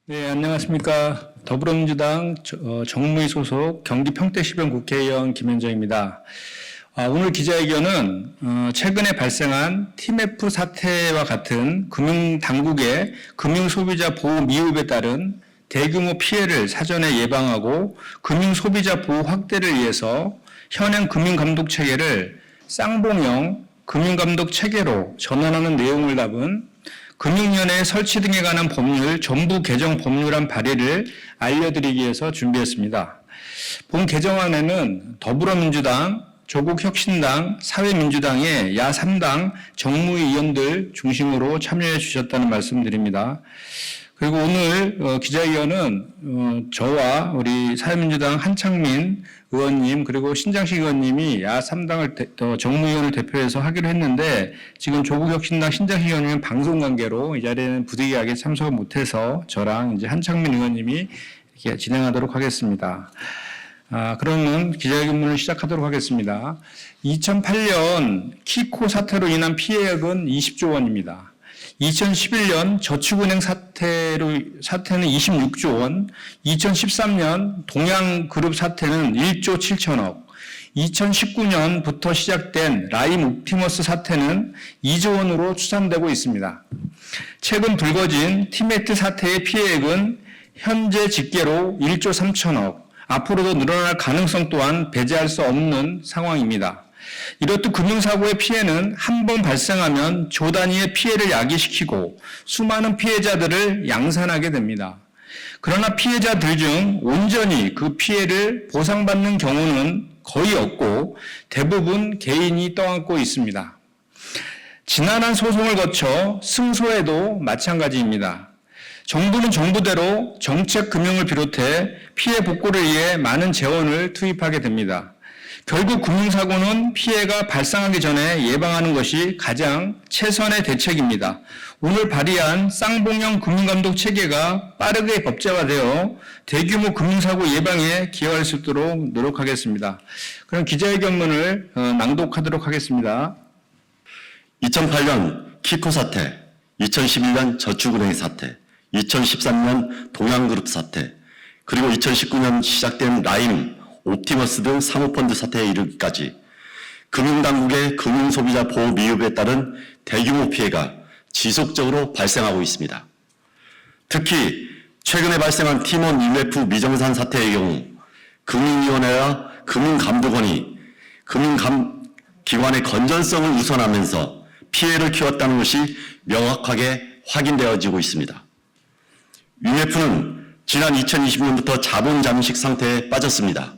네, 안녕하십니까. 더불어민주당 정무위 소속 경기 평택시병 국회의원 김현정입니다. 오늘 기자회견은 최근에 발생한 TMF 사태와 같은 금융당국의 금융소비자 보호 미흡에 따른 대규모 피해를 사전에 예방하고 금융소비자 보호 확대를 위해서 현행 금융감독 체계를 쌍봉형 금융감독 체계로 전환하는 내용을 담은 금융위원회 설치 등에 관한 법률 전부 개정 법률안 발의를 알려드리기 위해서 준비했습니다. 본 개정안에는 더불어민주당, 조국혁신당, 사회민주당의 야 3당 정무위원들 중심으로 참여해 주셨다는 말씀드립니다. 그리고 오늘 기자회견은 저와 우리 사회민주당 한창민 의원님 그리고 신장식 의원님이 야 3당을 정무위원을 대표해서 하기로 했는데 지금 조국혁신당 신장식 의원님은 방송관계로 이 자리에는 부득이하게 참석을 못해서 저랑 이제 한창민 의원님이 이렇게 진행하도록 하겠습니다. 그러면 기자회견문을 시작하도록 하겠습니다. 2008년 키코 사태로 인한 피해액은 20조 원입니다. 2011년 저축은행 사태는 26조 원, 2013년 동양그룹 사태는 1조 7천억, 2019년부터 시작된 라임 옵티머스 사태는 2조 원으로 추산되고 있습니다. 최근 불거진 티메트 사태의 피해액은 현재 집계로 1조 3천억, 앞으로도 늘어날 가능성 또한 배제할 수 없는 상황입니다. 이렇듯 금융사고의 피해는 한 번 발생하면 조 단위의 피해를 야기시키고 수많은 피해자들을 양산하게 됩니다. 그러나 피해자들 중 온전히 그 피해를 보상받는 경우는 거의 없고 대부분 개인이 떠안고 있습니다. 지난한 소송을 거쳐 승소해도 마찬가지입니다. 정부는 정부대로 정책금융을 비롯해 피해 복구를 위해 많은 재원을 투입하게 됩니다. 결국 금융사고는 피해가 발생하기 전에 예방하는 것이 가장 최선의 대책입니다. 오늘 발의한 쌍봉형 금융감독 체계가 빠르게 법제화되어 대규모 금융사고 예방에 기여할 수 있도록 노력하겠습니다. 그럼 기자회견문을 낭독하도록 하겠습니다. 2008년 키코 사태, 2011년 저축은행 사태, 2013년 동양그룹 사태, 그리고 2019년 시작된 라임, 옵티머스 등 사모펀드 사태에 이르기까지 금융당국의 금융소비자 보호 미흡에 따른 대규모 피해가 지속적으로 발생하고 있습니다. 특히 최근에 발생한 티몬 UF 미정산 사태의 경우 금융위원회와 금융감독원이 금융기관의 건전성을 우선하면서 피해를 키웠다는 것이 명확하게 확인되어지고 있습니다. UF는 지난 2020년부터 자본 잠식 상태에 빠졌습니다.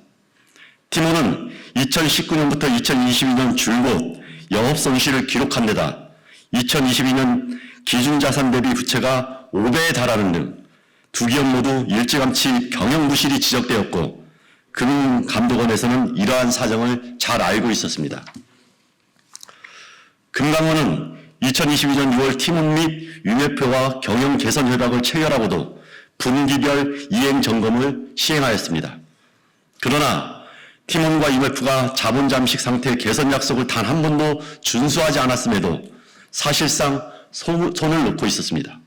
티몬은 2019년부터 2022년 줄곧 영업 손실을 기록한 데다 2022년 기준자산 대비 부채가 5배에 달하는 등 두 기업 모두 일찌감치 경영 부실이 지적되었고 금융감독원에서는 이러한 사정을 잘 알고 있었습니다. 금감원은 2022년 6월 티몬 및 UMF와 경영 개선 협약을 체결하고도 분기별 이행 점검을 시행하였습니다. 그러나 티몬과 UMF가 자본 잠식 상태 개선 약속을 단 한 번도 준수하지 않았음에도 사실상 손을 놓고 있었습니다.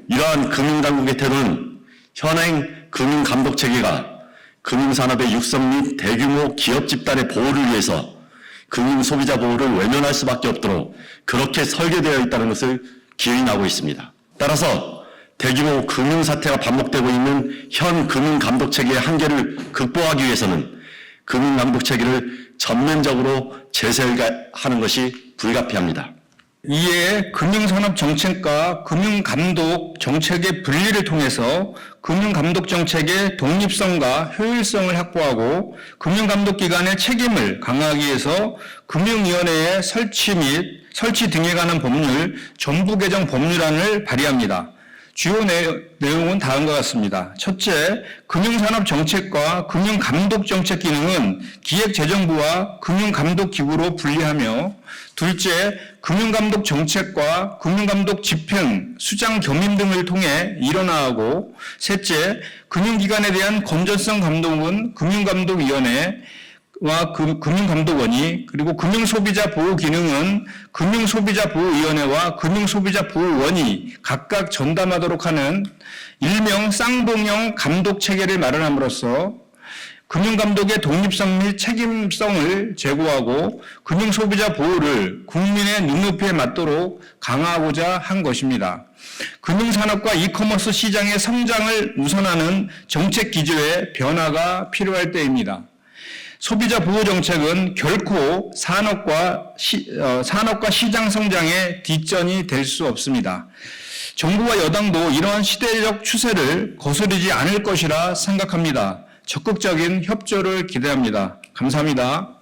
이러한 금융당국의 태도는 현행 금융감독체계가 금융산업의 육성 및 대규모 기업 집단의 보호를 위해서 금융소비자 보호를 외면할 수밖에 없도록 그렇게 설계되어 있다는 것을 기인하고 있습니다. 따라서 대규모 금융사태가 반복되고 있는 현 금융감독체계의 한계를 극복하기 위해서는 금융감독체계를 전면적으로 재설계하는 것이 불가피합니다. 이에 금융산업정책과 금융감독 정책의 분리를 통해서 금융감독 정책의 독립성과 효율성을 확보하고 금융감독기관의 책임을 강화하기 위해서 금융위원회의 설치 등에 관한 법률 전부 개정 법률안을 발의합니다. 주요 내용은 다음과 같습니다. 첫째, 금융산업정책과 금융감독정책 기능은 기획재정부와 금융감독기구로 분리하며, 둘째, 금융감독정책과 금융감독 집행, 수장 겸임 등을 통해 일원화하고, 셋째, 금융기관에 대한 건전성 감독은 금융감독위원회, 금융감독원이 그리고 금융소비자보호기능은 금융소비자보호위원회와 금융소비자보호원이 각각 전담하도록 하는 일명 쌍방형 감독체계를 마련함으로써 금융감독의 독립성 및 책임성을 제고하고 금융소비자 보호를 국민의 눈높이에 맞도록 강화하고자 한 것입니다. 금융산업과 이커머스 시장의 성장을 우선하는 정책 기조의 변화가 필요할 때입니다. 소비자 보호 정책은 결코 산업과 시장 성장의 뒷전이 될 수 없습니다. 정부와 여당도 이러한 시대적 추세를 거스르지 않을 것이라 생각합니다. 적극적인 협조를 기대합니다. 감사합니다.